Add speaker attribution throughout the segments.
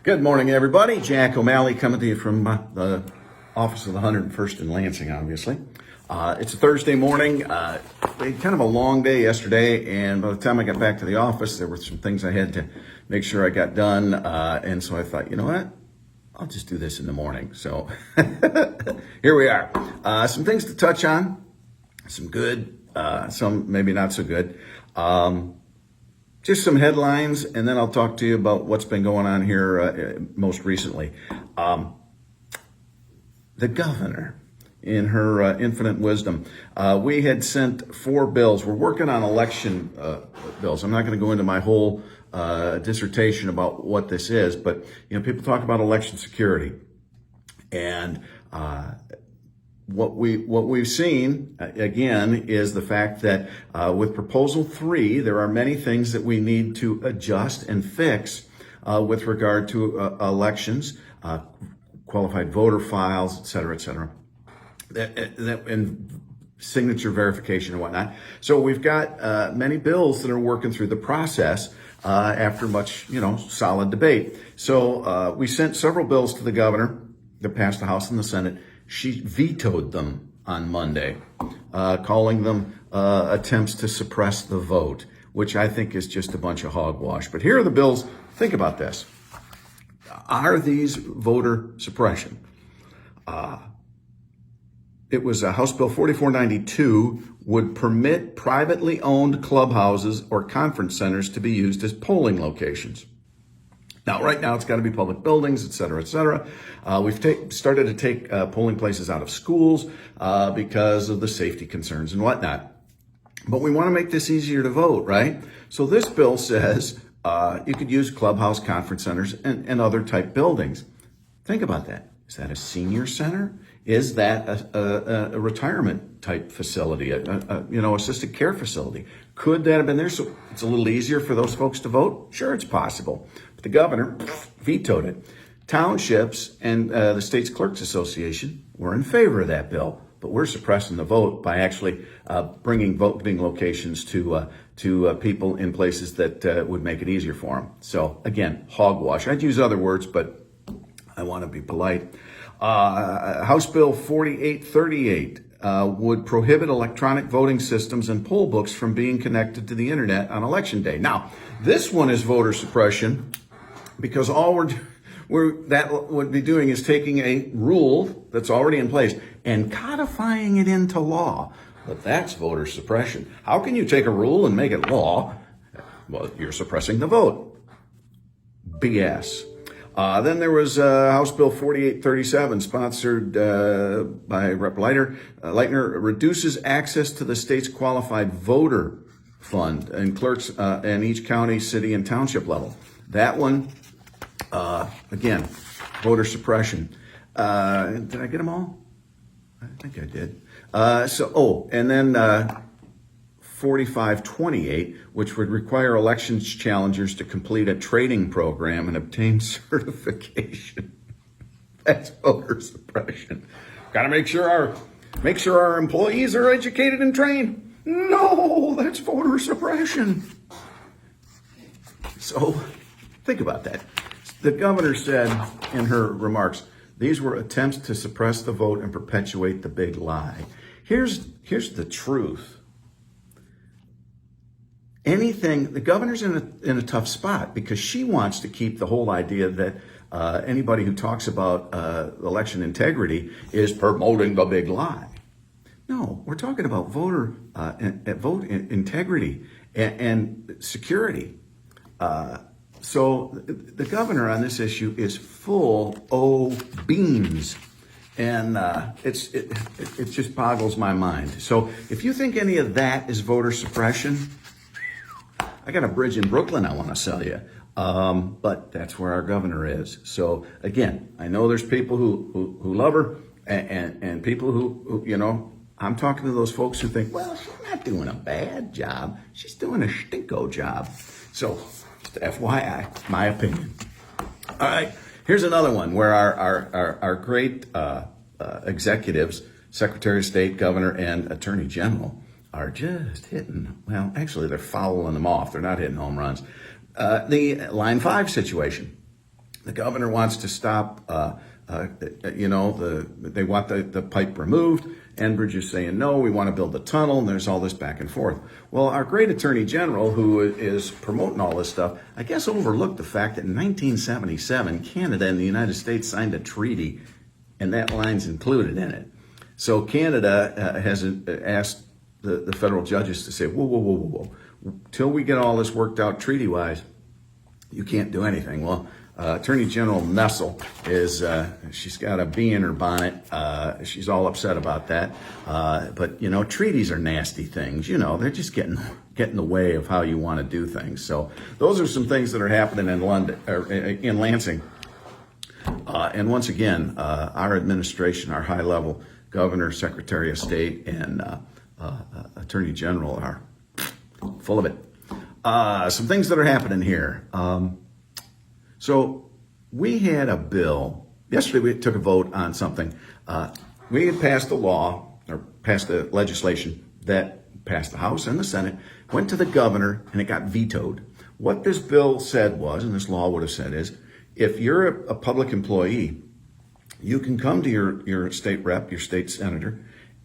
Speaker 1: Good morning, everybody. Jack O'Malley coming to you from the office of the 101st in Lansing, obviously. It's a Thursday morning. We had kind of a long day yesterday, and by the time I got back to the office, there were some things I had to make sure I got done, and so I thought, you know what? I'll just do this in the morning. So here we are. Some things to touch on, some good, some maybe not so good. Just some headlines, and then I'll talk to you about what's been going on here most recently. The governor, in her infinite wisdom, we had sent 4 bills. We're working on election bills. I'm not going to go into my whole dissertation about what this is, but people talk about election security, and what we've seen again is the fact that with Proposal 3, there are many things that we need to adjust and fix with regard to elections, qualified voter files, et cetera, and signature verification and whatnot. So we've got many bills that are working through the process after much, solid debate. So we sent several bills to the governor that passed the House and the Senate. She vetoed them on Monday, calling them attempts to suppress the vote, which I think is just a bunch of hogwash. But here are the bills. Think about this. Are these voter suppression? It was House Bill 4492 would permit privately owned clubhouses or conference centers to be used as polling locations. Now, right now, it's got to be public buildings, et cetera, et cetera. We've started to take polling places out of schools because of the safety concerns and whatnot. But we want to make this easier to vote, right? So this bill says you could use clubhouse, conference centers, and other type buildings. Think about that. Is that a senior center? Is that a retirement type facility, assisted care facility? Could that have been there? So it's a little easier for those folks to vote? Sure, it's possible. But the governor vetoed it. Townships and the state's clerks association were in favor of that bill, but we're suppressing the vote by actually bringing voting locations to people in places that would make it easier for them. So again, hogwash. I'd use other words, but I want to be polite. House Bill 4838 would prohibit electronic voting systems and poll books from being connected to the internet on election day. Now, this one is voter suppression because all that would be doing is taking a rule that's already in place and codifying it into law. But that's voter suppression. How can you take a rule and make it law? Well, you're suppressing the vote. BS. Then there was House Bill 4837, sponsored by Rep. Leitner, reduces access to the state's qualified voter fund and clerks in each county, city, and township level. That one, again, voter suppression. Did I get them all? I think I did. And then 4528, which would require elections challengers to complete a training program and obtain certification. That's voter suppression. Got to make sure our employees are educated and trained. No, that's voter suppression. So think about that. The governor said in her remarks, these were attempts to suppress the vote and perpetuate the big lie. Here's the truth. The governor's in a tough spot because she wants to keep the whole idea that anybody who talks about election integrity is promoting the big lie. No, we're talking about vote integrity and security. So the governor on this issue is full beans. And it just boggles my mind. So if you think any of that is voter suppression, I got a bridge in Brooklyn I want to sell you. But that's where our governor is. So again, I know there's people who love her and people who, I'm talking to those folks who think, well, she's not doing a bad job. She's doing a stinko job. So just FYI, my opinion. All right. Here's another one where our great executives, Secretary of State, Governor, and Attorney General are just hitting, well, actually, they're fouling them off. They're not hitting home runs. The Line 5 situation. The governor wants to stop, they want the pipe removed. Enbridge is saying, no, we want to build a tunnel, and there's all this back and forth. Well, our great attorney general, who is promoting all this stuff, I guess overlooked the fact that in 1977, Canada and the United States signed a treaty, and that line's included in it. So Canada has asked the federal judges to say, whoa. Till we get all this worked out treaty-wise, you can't do anything. Well, Attorney General Nessel she's got a bee in her bonnet. She's all upset about that. But treaties are nasty things. They're just getting in the way of how you want to do things. So those are some things that are happening in London, or in Lansing. And once again, our administration, our high level governor, secretary of state, and attorney general are full of it. Some things that are happening here. So we had a bill, yesterday we took a vote on something. We had passed a law, or passed the legislation that passed the House and the Senate, went to the governor, and it got vetoed. What this bill said was, and this law would have said is, if you're a public employee, you can come to your state rep, your state senator,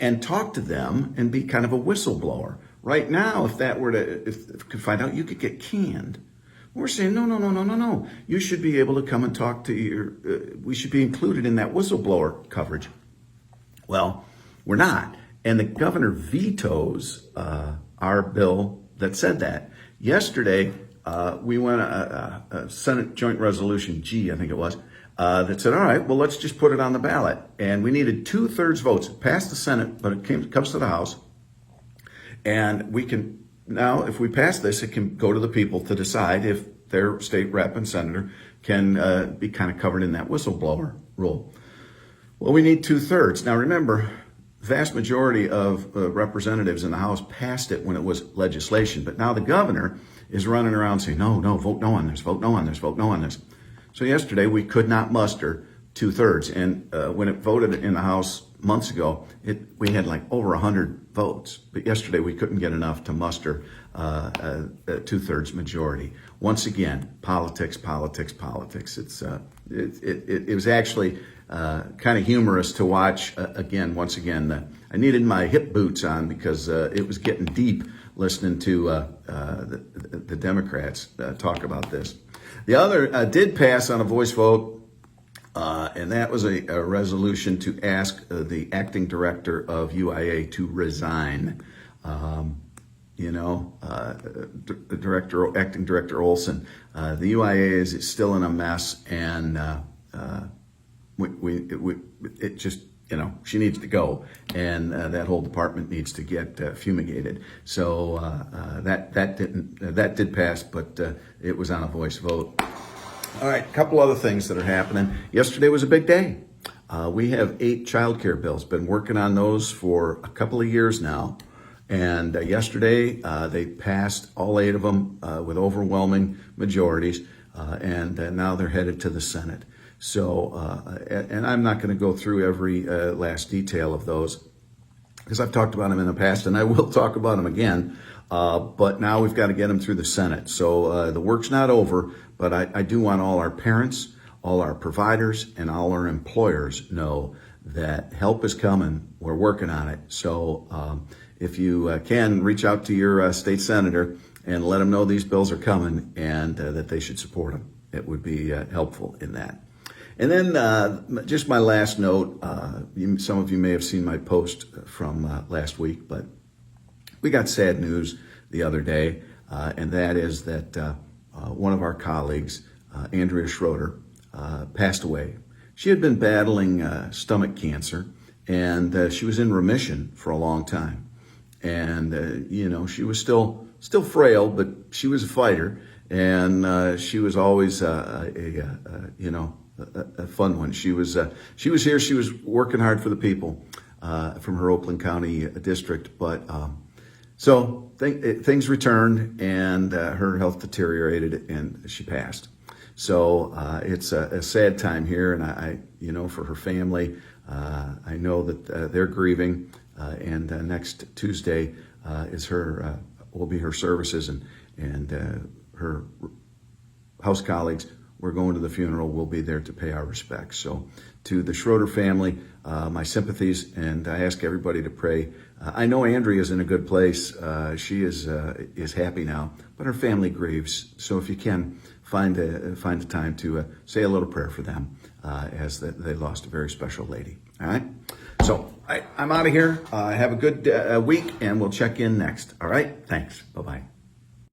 Speaker 1: and talk to them and be kind of a whistleblower. Right now, if could find out, you could get canned. We're saying, no. You should be able to come and talk to we should be included in that whistleblower coverage. Well, we're not. And the governor vetoes our bill that said that. Yesterday, we went a Senate Joint Resolution G, I think it was, that said, all right, well, let's just put it on the ballot. And we needed 2/3 votes. It passed the Senate, but it comes to the House. And we can, now, if we pass this, it can go to the people to decide if their state rep and senator can be kind of covered in that whistleblower rule. Well, we need 2/3. Now, remember, vast majority of representatives in the House passed it when it was legislation. But now the governor is running around saying, no, vote no on this, vote no on this, vote no on this. So yesterday we could not muster 2/3. And when it voted in the House months ago, we had like over 100 votes. But yesterday we couldn't get enough to muster a 2/3 majority. Once again, politics. It was actually kind of humorous to watch. Once again, I needed my hip boots on because it was getting deep listening to the Democrats talk about this. The other did pass on a voice vote. And that was a resolution to ask the acting director of UIA to resign. Acting Director Olson. The UIA is still in a mess, and she needs to go, and that whole department needs to get fumigated. So that did pass, but it was on a voice vote. All right, a couple other things that are happening. Yesterday was a big day. We have 8 child care bills. Been working on those for a couple of years now. And yesterday, they passed all 8 of them with overwhelming majorities. And now they're headed to the Senate. So, and I'm not going to go through every last detail of those, because I've talked about them in the past, and I will talk about them again. But now we've got to get them through the Senate. So the work's not over, but I do want all our parents, all our providers, and all our employers know that help is coming. We're working on it. So if you can, reach out to your state senator and let them know these bills are coming and that they should support them. It would be helpful in that. And then just my last note, some of you may have seen my post from last week, but we got sad news the other day, and that is that one of our colleagues, Andrea Schroeder, passed away. She had been battling stomach cancer, and she was in remission for a long time. And, she was still frail, but she was a fighter, and she was always a fun one. She was here. She was working hard for the people from her Oakland County district, but so things returned, and her health deteriorated, and she passed. So it's a sad time here, and I for her family, I know that they're grieving, and next Tuesday will be her services, and her House colleagues. we're going to the funeral. We'll be there to pay our respects. So to the Schroeder family, my sympathies, and I ask everybody to pray. I know Andrea's in a good place. She is happy now, but her family grieves. So if you can, find the time to say a little prayer for them as they lost a very special lady. All right? So I'm out of here. Have a good week, and we'll check in next. All right? Thanks. Bye-bye.